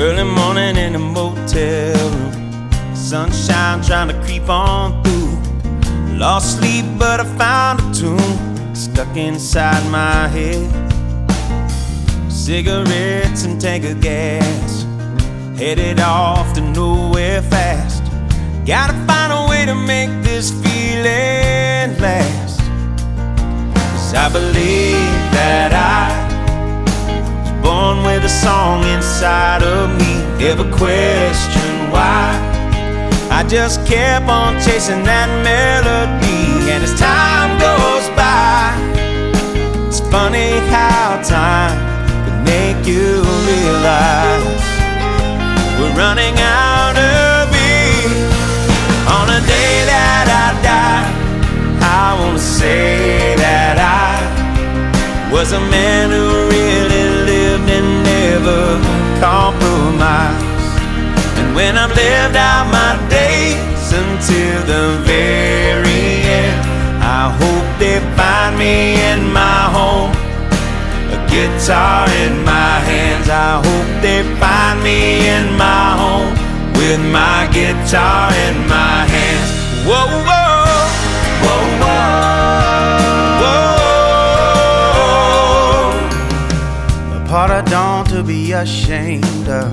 Early morning in a motel room, sunshine trying to creep on through. Lost sleep but I found a tune stuck inside my head. Cigarettes and tank of gas, headed off to nowhere fast. Gotta find a way to make this feeling last. 'Cause I believe that I was born with a song inside of me. Never questioned why, I just kept on chasing that melody. And as time goes by, it's funny how time can make you realize we're running out of it. On a day that I die, I wanna say that I was a man who really lived and never compromised. And when I've lived out my days until the very end, I hope they find me in my home, a guitar in my hands. I hope they find me in my home with my guitar in my hands. Whoa, whoa, whoa, whoa, whoa. The part I don't to be ashamed of.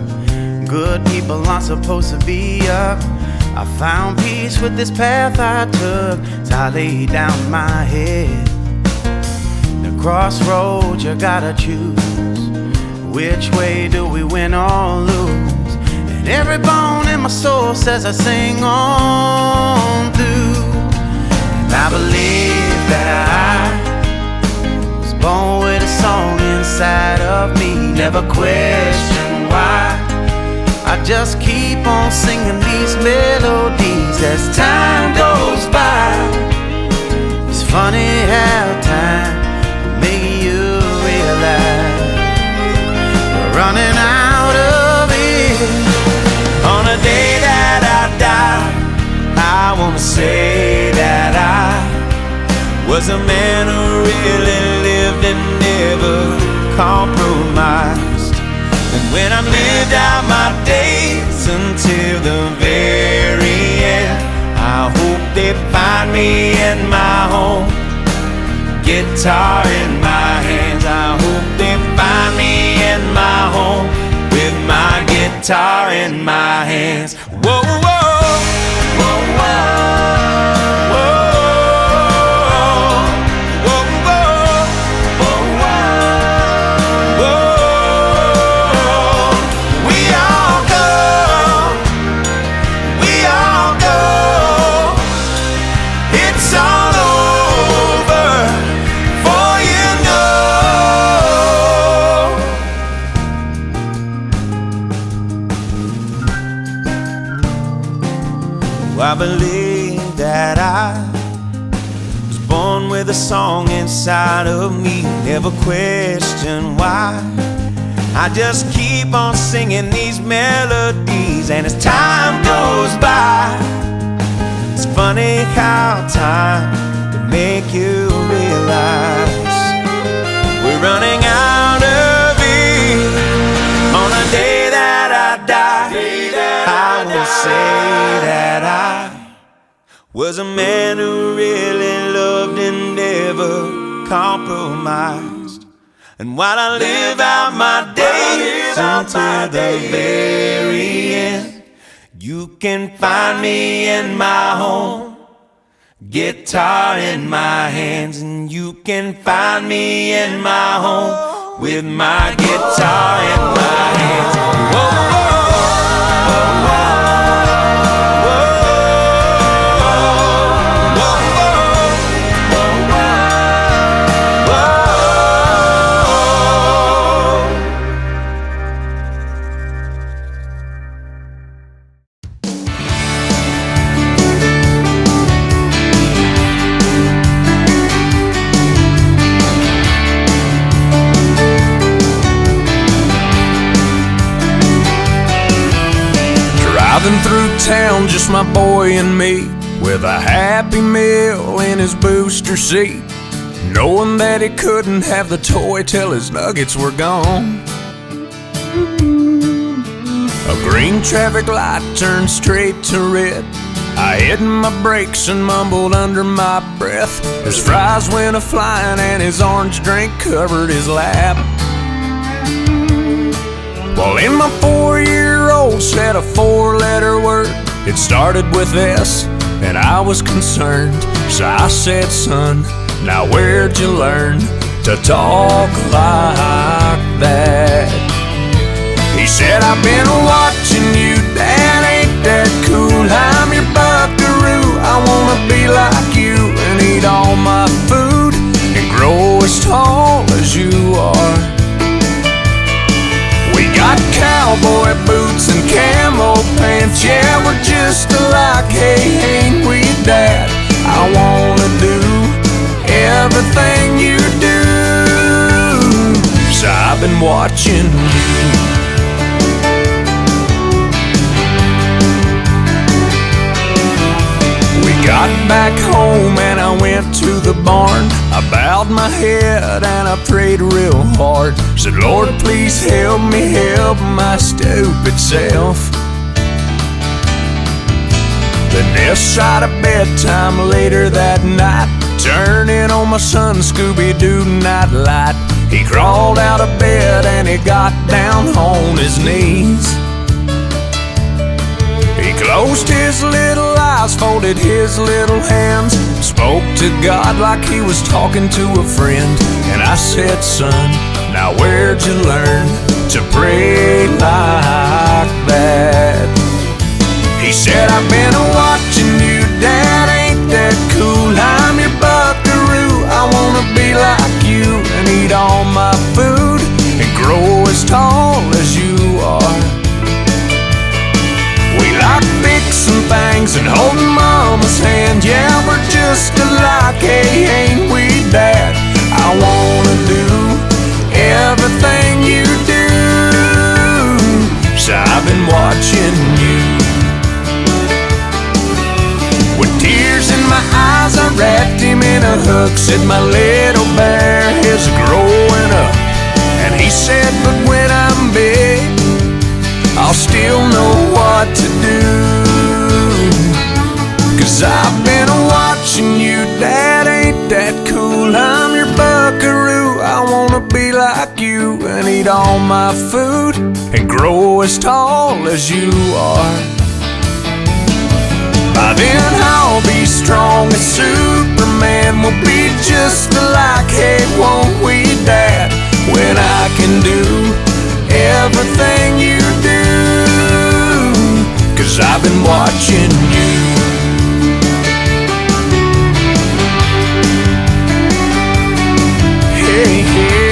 Good people aren't supposed to be up. I found peace with this path I took, as I laid down my head. The crossroads you gotta choose. Which way do we win or lose? And every bone in my soul says I sing on through. And I believe that I was born with a song inside of me. Never question why, I just keep on singing these melodies as time goes by. It's funny how time will make you realize we're running out of it. On a day that I die, I wanna say that I was a man who really lived and never compromised. And when I've lived out my days until the very end, I hope they find me in my home, guitar in my hands. I hope they find me in my home with my guitar in my hands. Whoa, whoa, whoa, whoa. I believe that I was born with a song inside of me. Never question why, I just keep on singing these melodies. And as time goes by, it's funny how time can make you realize we're running out of it. On a day that I die, I will say that I was a man who really loved and never compromised. And while I live out my days until the very end, you can find me in my home, guitar in my hands. And you can find me in my home with my guitar in my hands. Whoa, whoa, whoa, whoa. Driving through town, just my boy and me, with a Happy Meal in his booster seat, knowing that he couldn't have the toy till his nuggets were gone. A green traffic light turned straight to red. I hit my brakes and mumbled under my breath. His fries went a-flying and his orange drink covered his lap. Well, in my 4-year-old said a 4-letter word. It started with S, and I was concerned. So I said, son, now where'd you learn to talk like that? He said, I've been watching you, Dad, ain't that cool? I'm your buckaroo, I wanna be like you and eat all my food and grow as tall as you are. We got cowboy boots and camo pants, yeah, we're just alike, hey, ain't we, Dad? I wanna do everything you do, so I've been watching you. Got back home and I went to the barn. I bowed my head and I prayed real hard. Said, Lord, please help me help my stupid self. Then this side of bedtime later that night, turning on my son Scooby-Doo nightlight. He crawled out of bed and he got down on his knees. He closed his little eyes, folded his little hands, spoke to God like he was talking to a friend. And I said, son, now where'd you learn to pray like that? He said, I've been watching you, Dad, ain't that cool? I'm your buckaroo, I wanna be like you and eat all my food and grow as tall as you are. We like fixing things and holding Mama's hand, yeah, we're just alike, hey, ain't we, Dad? I wanna do everything you do, so I've been watching you. With tears in my eyes, I wrapped him in a hug, said my little bear is growing up. And he said, but when I'm big, I'll still know what to do. 'Cause I've been watching you, Dad, ain't that cool? I'm your buckaroo, I wanna be like you and eat all my food and grow as tall as you are. By then I'll be strong as Superman, we'll be just alike, hey, won't we, Dad? When I can do everything you do, 'cause I've been watching you. Hey, yeah.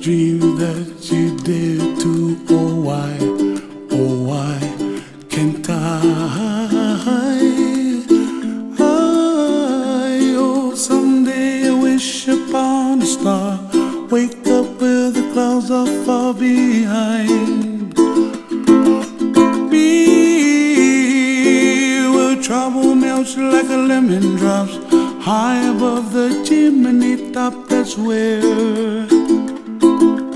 dreams that you did too. Oh why can't oh, someday I wish upon a star, wake up where the clouds are far behind me, where trouble melts like a lemon drops high above the chimney top. That's where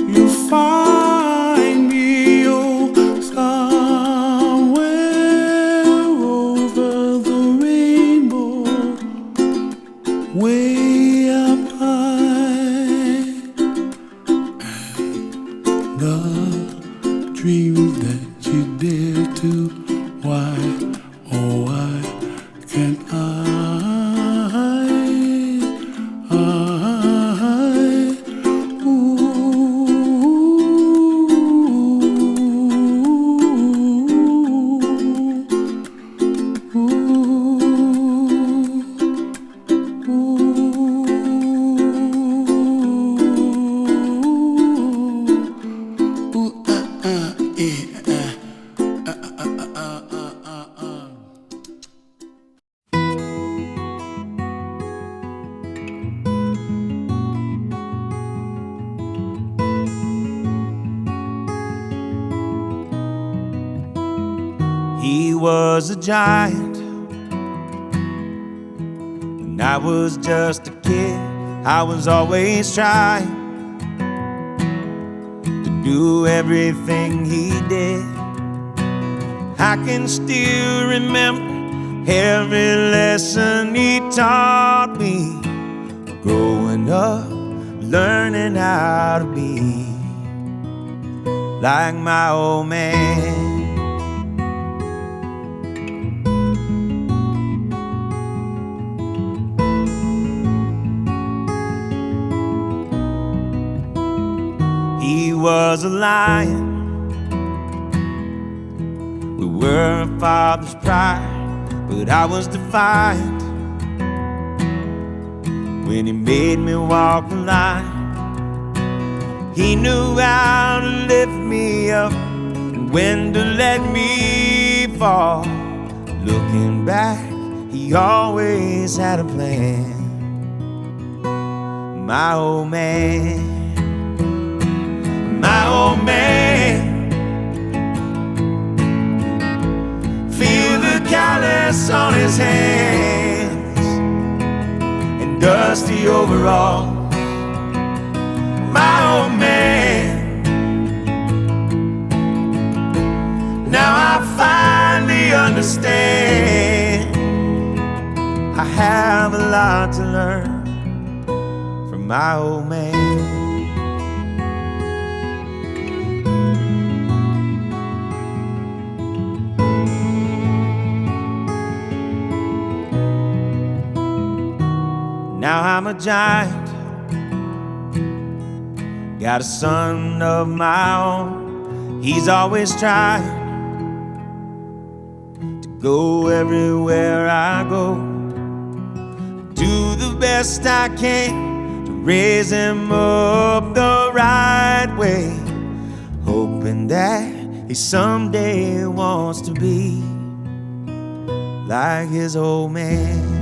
you find me, oh, somewhere over the rainbow, way up high. And the dreams that you dare to, why, oh why can't He was a giant when I was just a kid. I was always trying to do everything he did. I can still remember every lesson he taught me. Growing up, learning how to be like my old man. He was a lion. We were a father's pride, but I was defiant when he made me walk the line. He knew how to lift me up and when to let me fall. Looking back, he always had a plan. My old man. My old man, feel the callus on his hands and dusty overalls. My old man, now I finally understand. I have a lot to learn from my old man. Now I'm a giant, got a son of my own. He's always trying to go everywhere I go. Do the best I can to raise him up the right way, hoping that he someday wants to be like his old man.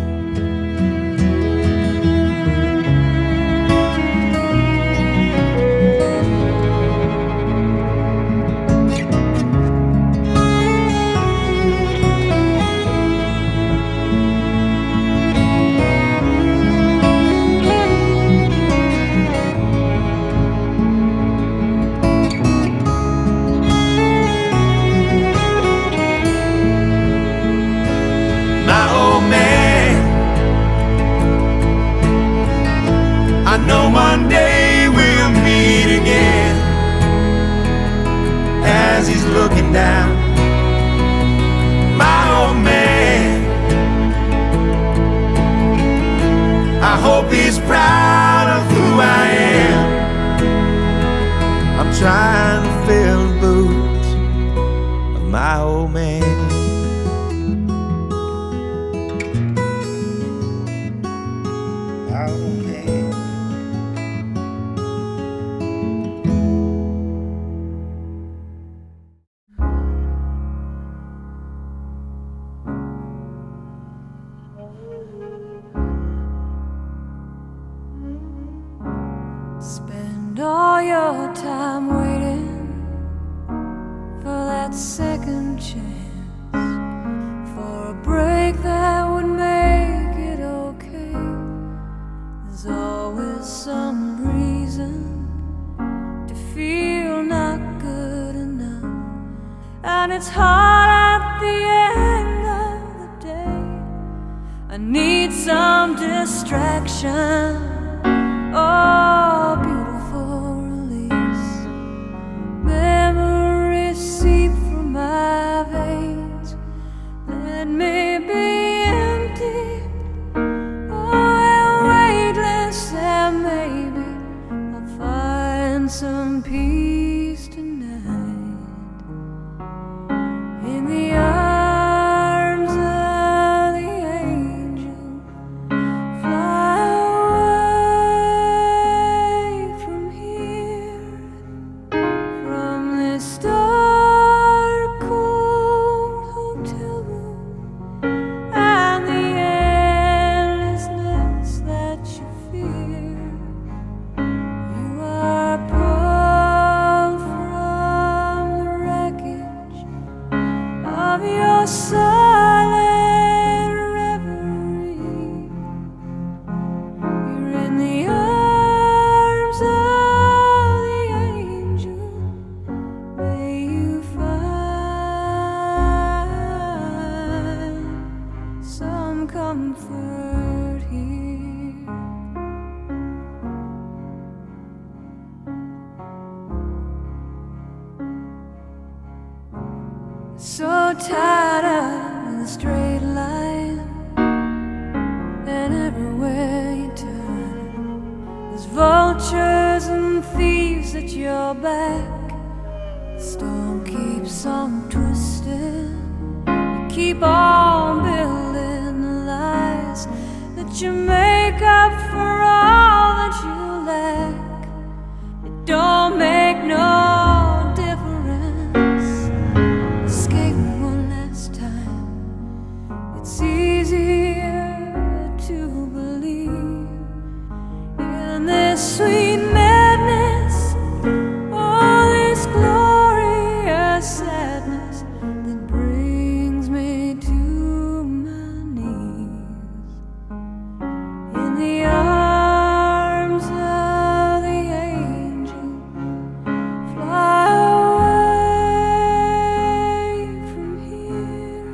I know one day we'll meet again. As he's looking down, my old man, I hope he's proud of who I am. I'm trying to fill the boots of my old man. My old man. all your time waiting for that second chance, for a break that would make it okay. There's always some reason to feel not good enough, and it's hard at the end of the day. I need some distraction, oh, beautiful release. Memories seep from my veins. Let me be empty, oh, weightless, and maybe I'll find some peace tonight in the arms of the angel. Fly away from here, from this dark, cold hotel room, and the endlessness that you fear. You are pulled from the wreckage of your silent reverie. You're in the arms of the angel. May you find some comfort here. So tired of the straight line, and everywhere you turn, there's vultures and thieves at your back. The storm keeps on twisting. You keep on building the lies that you make up for all that you lack. It don't make no difference. Escape one last time. It's easier to believe in this sweet madness, all this glorious sadness that brings me to my knees. In the arms of the angel, fly away from here,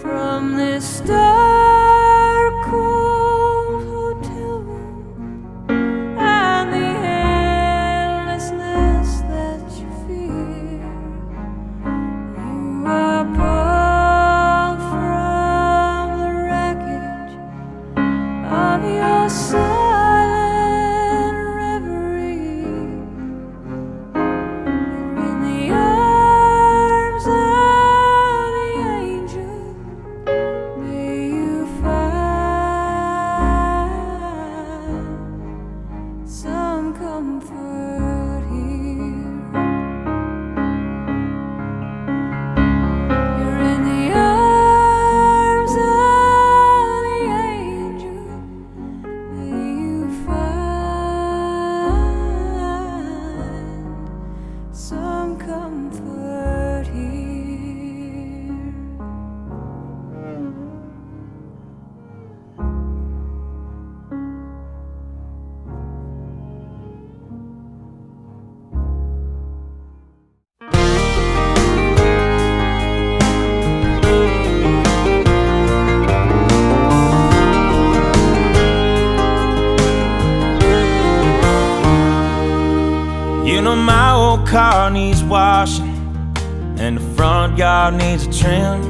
from this dark, cold hotel room, and the endlessness that you fear. You are pulled from the wreckage of your silent reverie. You're in the arms of the angel. May you find some comfort here. You're in the arms of the angel. May you find some comfort here. You know my old car needs washing, and the front yard needs a trim,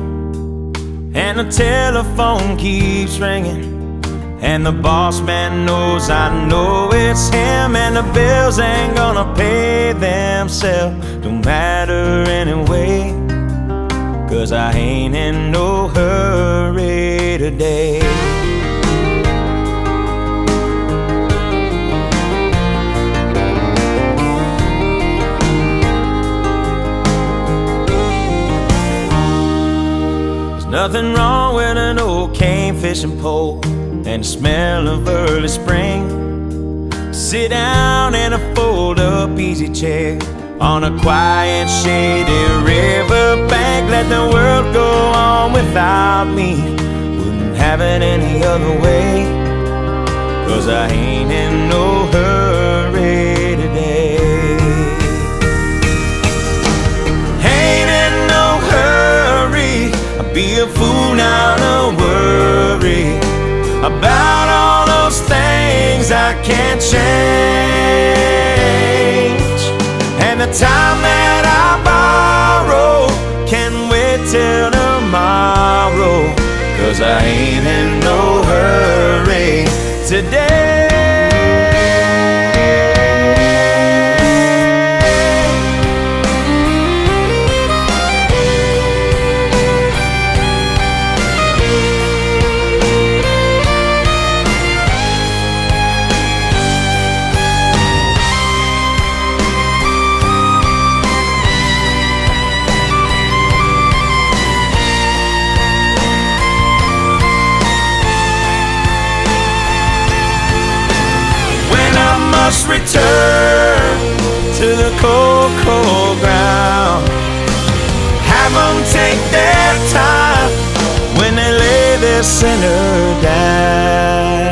and the telephone keeps ringing, and the boss man knows I know it's him, and the bills ain't gonna pay themselves. Don't matter anyway, 'cause I ain't in no hurry today. Nothing wrong with an old cane fishing pole and the smell of early spring. sit down in a fold-up easy chair on a quiet, shady riverbank. Let the world go on without me. Wouldn't have it any other way, 'cause I ain't in no hurry today. Ain't in no hurry. I'd be a fool now to worry about all those things I can't change. And the time that I borrow can wait till tomorrow, 'cause I ain't in no hurry today. Must return to the cold, cold ground. Have them take their time when they lay their sinner down.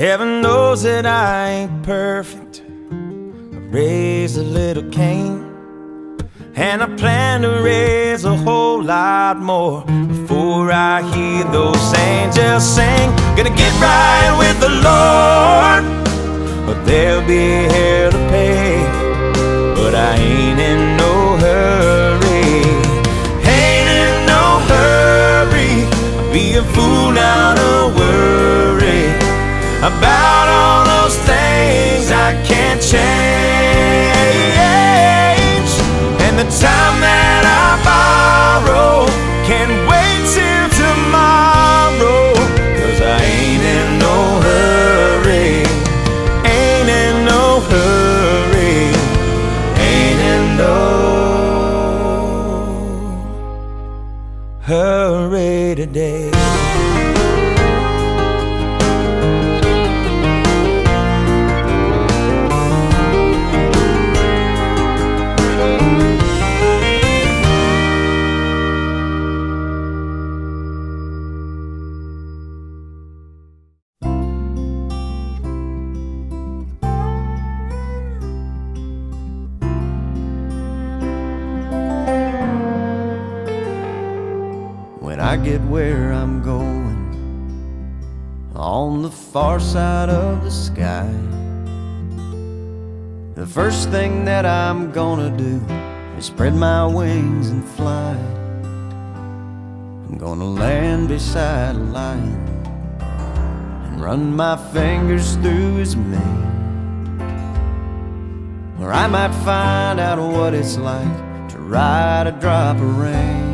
Heaven knows that I ain't perfect. I raised a little Cain, and I plan to raise a whole lot more before I hear those angels sing. Gonna get right with the Lord, but there'll be hell to pay. But I ain't in no hurry. Ain't in no hurry. I'd be a fool now to worry about all those things I can't change. And the time that I borrow can wait till tomorrow, 'cause I ain't in no hurry. Ain't in no hurry. Ain't in no hurry today. When I get where I'm going, on the far side of the sky, the first thing that I'm gonna do is spread my wings and fly. I'm gonna land beside a lion and run my fingers through his mane, or I might find out what it's like to ride a drop of rain.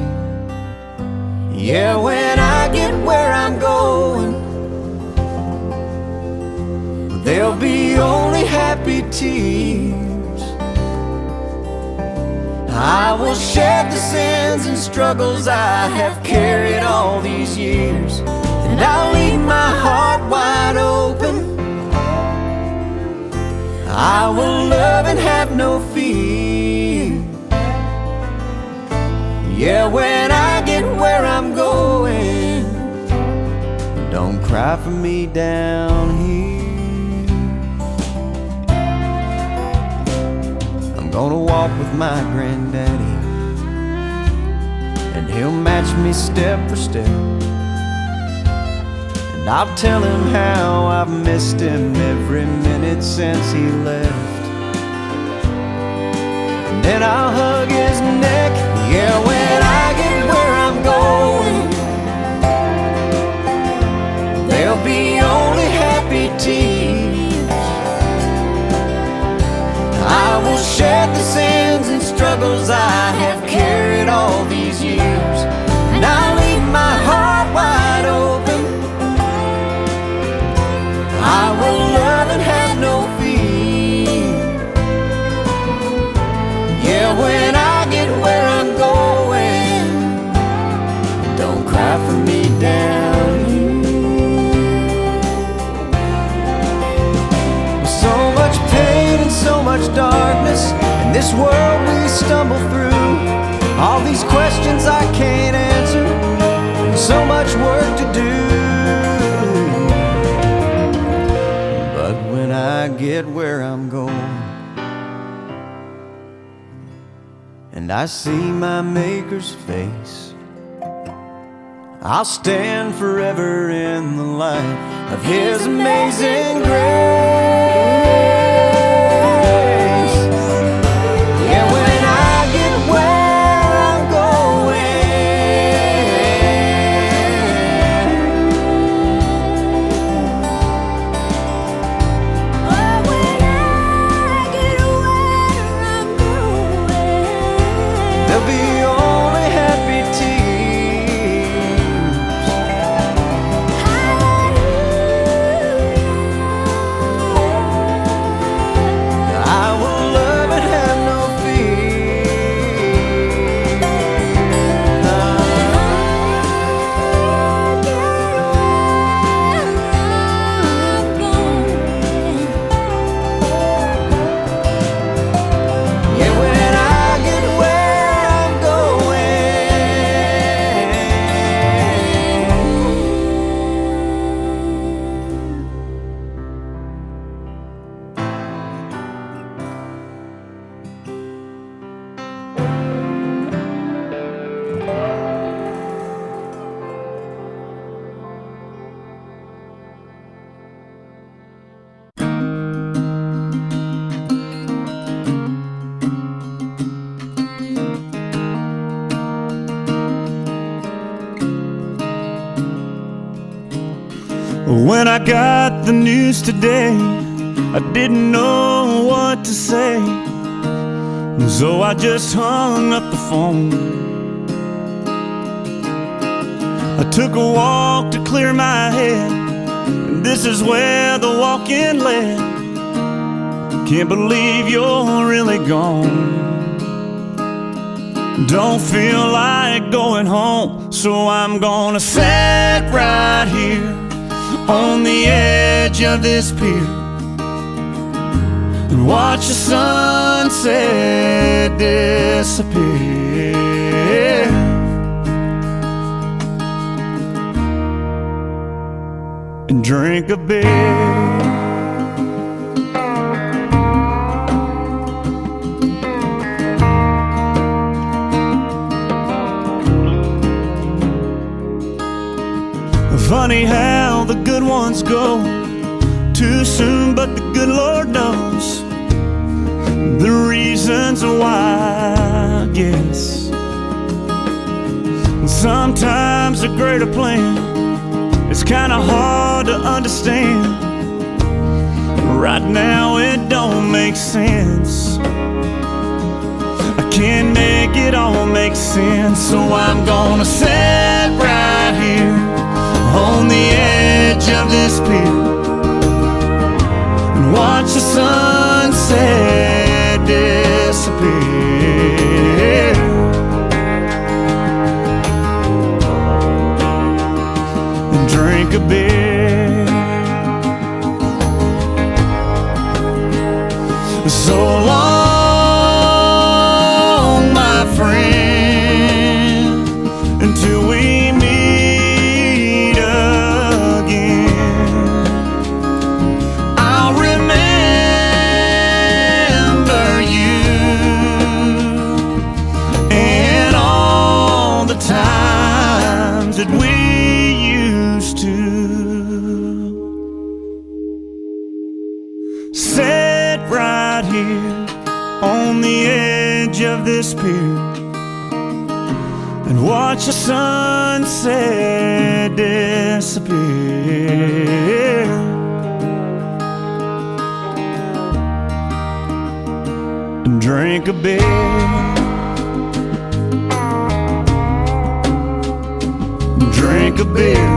Yeah, when I get where I'm going, there'll be only happy tears. I will shed the sins and struggles I have carried all these years, and I'll leave my heart wide open. I will love and have no fear. Yeah, when I get where I'm going, don't cry for me down here. I'm gonna walk with my granddaddy, and he'll match me step for step. And I'll tell him how I've missed him every minute since he left. And then I'll hug his neck. Yeah, when I get where I'm going, there'll be only happy tears. I will shed the sins and struggles I have carried all these years, and I'll leave my heart wide open. I will love and have no fear. Yeah, when I get where I'm going, this world we stumble through, all these questions I can't answer, so much work to do. But when I get where I'm going and I see my Maker's face, I'll stand forever in the light of His amazing grace. Yeah, when I get where I'm going, Oh, when I get where I'm going, there'll be only happy tears. I will love and have no Yeah, when I get where I'm When I got the news today, I didn't know what to say, so I just hung up the phone. I took a walk to clear my head, and this is where the walk-in led. Can't believe you're really gone. Don't feel like going home, so I'm gonna sit right here on the edge of this pier and watch the sunset disappear. And drink a beer. Funny how the good ones go too soon, but the good Lord knows the reasons why, I guess. Sometimes a greater plan is kinda hard to understand. Right now it don't make sense. I can't make it all make sense, so I'm gonna sit right here on the edge of this pier and watch the sunset disappear. And drink a beer. So long, my friend, until we meet again. I'll remember you and all the times that we used to sit right here on the edge of this pier and watch the sunset disappear. And drink a beer. Drink a beer.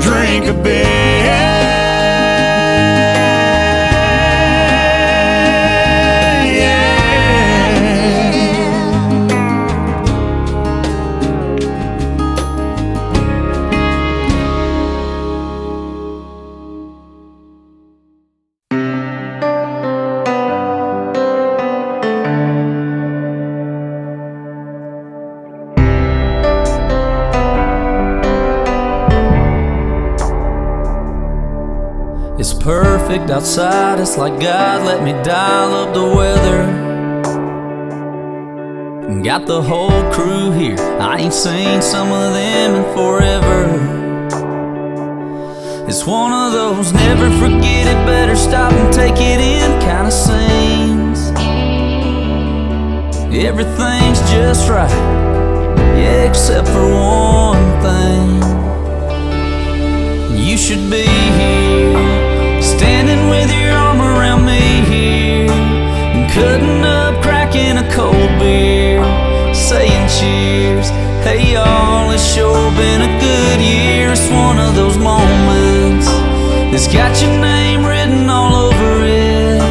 Drink a beer. It's perfect outside, it's like God let me dial up the weather. Got the whole crew here, I ain't seen some of them in forever. It's one of those never forget it, better stop and take it in kinda scenes. Everything's just right, yeah, except for one thing. You should be here, standing with your arm around me here, cutting up, cracking a cold beer, saying cheers. Hey y'all, it's sure been a good year. It's one of those moments that's got your name written all over it.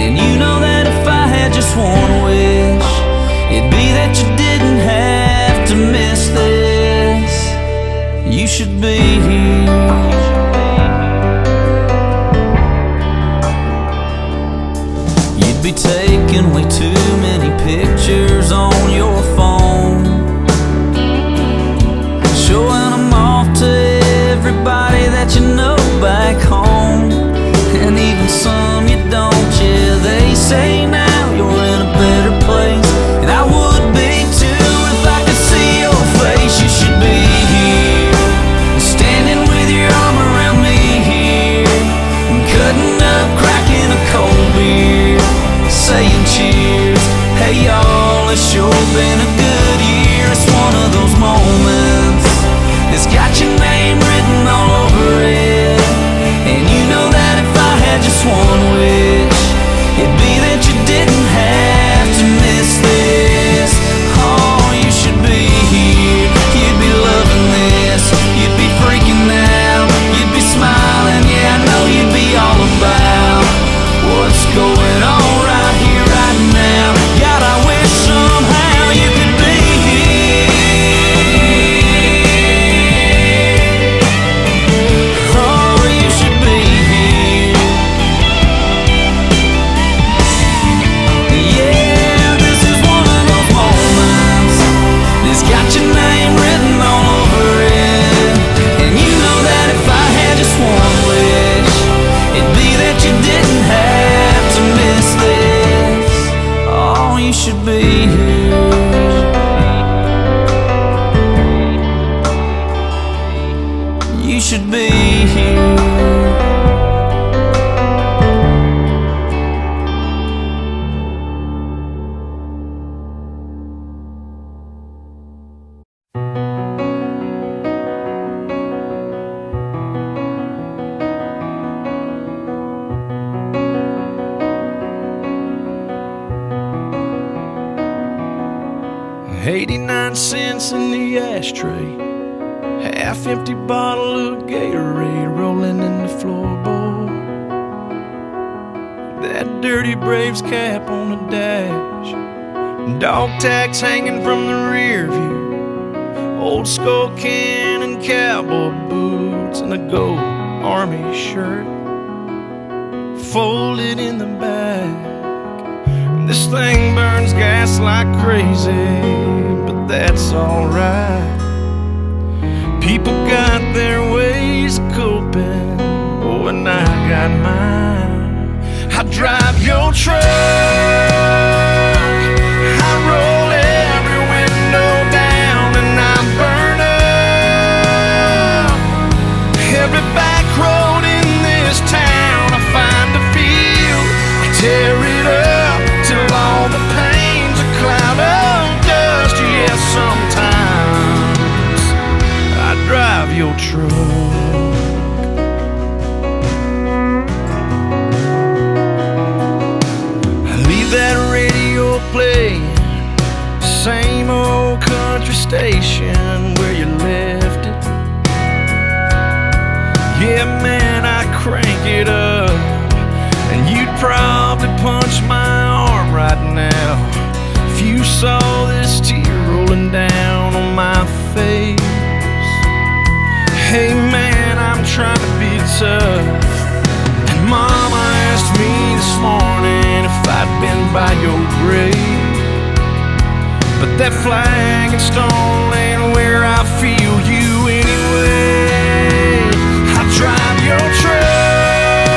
And you know that if I had just one wish, it'd be that you didn't have to miss this. You should be here. You'd be taking way too many pictures on your phone, showing them off to everybody that you know back home, and even some you don't. Yeah, they say now you're in a better place, and I would be too if I could see your face. You should be here, standing with your arm around me here, cutting up, cracking a cold beer, saying cheers. Hey y'all, it's sure been a good year. It's one of those moments that's got your name written all over it. And you know that if I had just one wish, it'd be that you didn't have to miss this. Oh, you should be here, you'd be loving this, you'd be freaking out, you'd be smiling. Yeah, I know you'd be all about what's going on right here, right now. God, I wish somehow you could be here. Oh, you should be here. Yeah, this is one of those moments that's got your name written all over it. And you know that if I had just one wish, it'd be that you didn't have to miss this. Oh, you should be here. You should be here. $0.89 in the ashtray, half-empty bottle of Gatorade rolling in the floorboard. That dirty Braves cap on the dash, dog tags hanging from the rear view, old skull can and cowboy boots, and a gold army shirt folded in the back. This thing burns gas like crazy, but that's alright. People got their ways of coping, oh, and I got mine. I drive your truck, I roll every window down, and I burn up every back road in this town. I find a field, I tear it up till all the pain's a cloud of dust. Yeah, sometimes I drive your truck. I leave that radio playing, same old country station where you left it. Yeah, man, I crank it up, and you'd probably punch my arm right now if you saw this tear rolling down on my face. Hey man, I'm trying to be tough, and Mama asked me this morning if I'd been by your grave, but that flag and stone ain't where I feel you anyway. I drive your truck,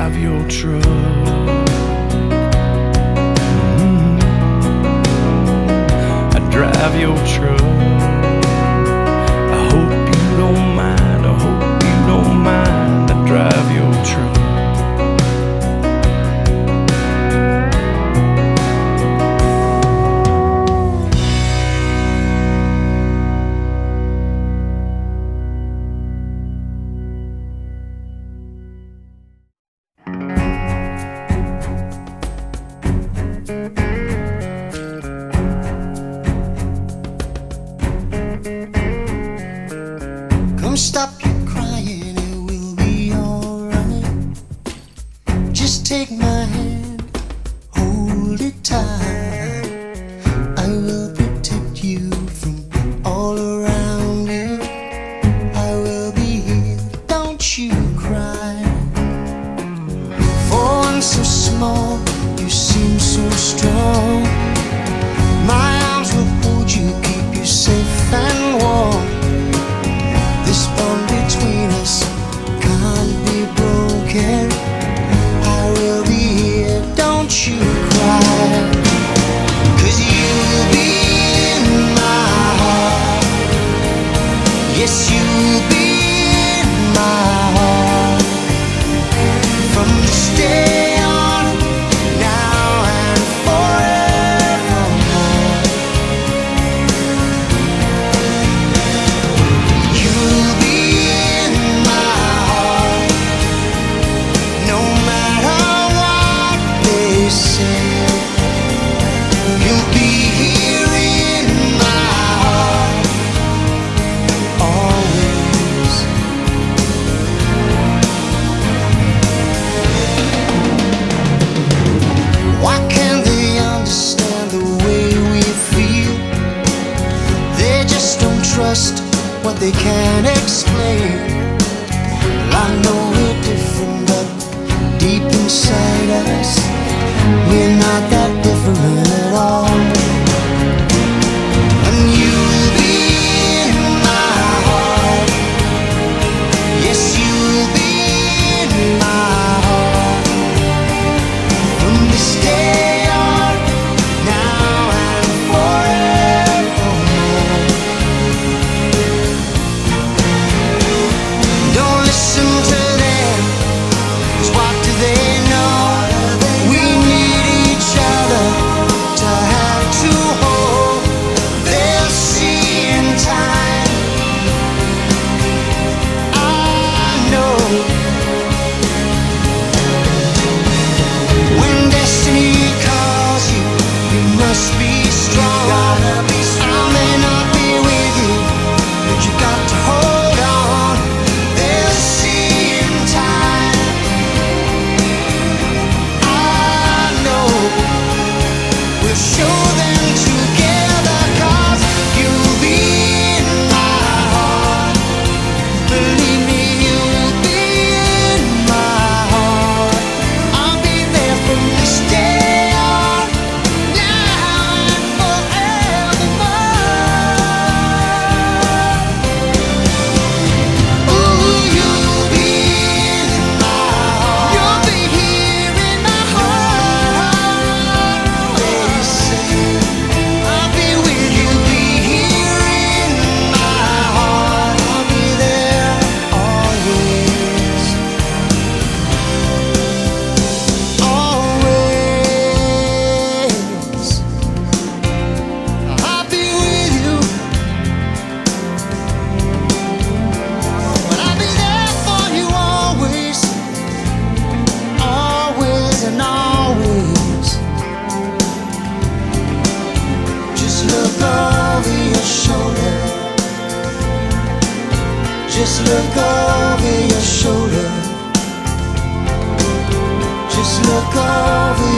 drive your truck. I drive your truck. I hope you don't mind. I hope you don't mind. I drive your truck. Come stop your crying, it will be alright. Just take my hand, hold it tight. I will protect you from all around you. I will be here, don't you cry. For one so small, you seem so strong. My arms will hold you, keep you safe and warm. This bond between us can't be broken. I will be here, don't you cry. 'Cause you'll be in my heart. Yes, you'll be in my heart. From this day on, now and forevermore. You'll be in my heart, no matter what they say. You'll be here in my heart, always. Why can't they understand the way we feel? They just don't trust what they can't explain. Well, I know we're different, but deep inside us, we're not that different at all. And you'll be in my heart. Yes, you'll be in my heart. From this day on, now and forevermore. Don't listen to them, 'cause what do they know? We need each other to have to hold. They'll see in time, I know. When destiny calls you, you must be strong. I may not be with you, but you got to hold on. They'll see in time, I know. We'll show them together, 'cause you'll be in my heart. Believe me, you'll be in my heart. I'll be there from this day on, now and forevermore. Ooh, you'll be in my heart. You'll be here in my heart. They say I'll be with you, be here in my heart. I'll be there always, always. I'll be with you, but I'll be there for you always, always and always. Just look over your shoulder. Just look over your shoulder. Just look over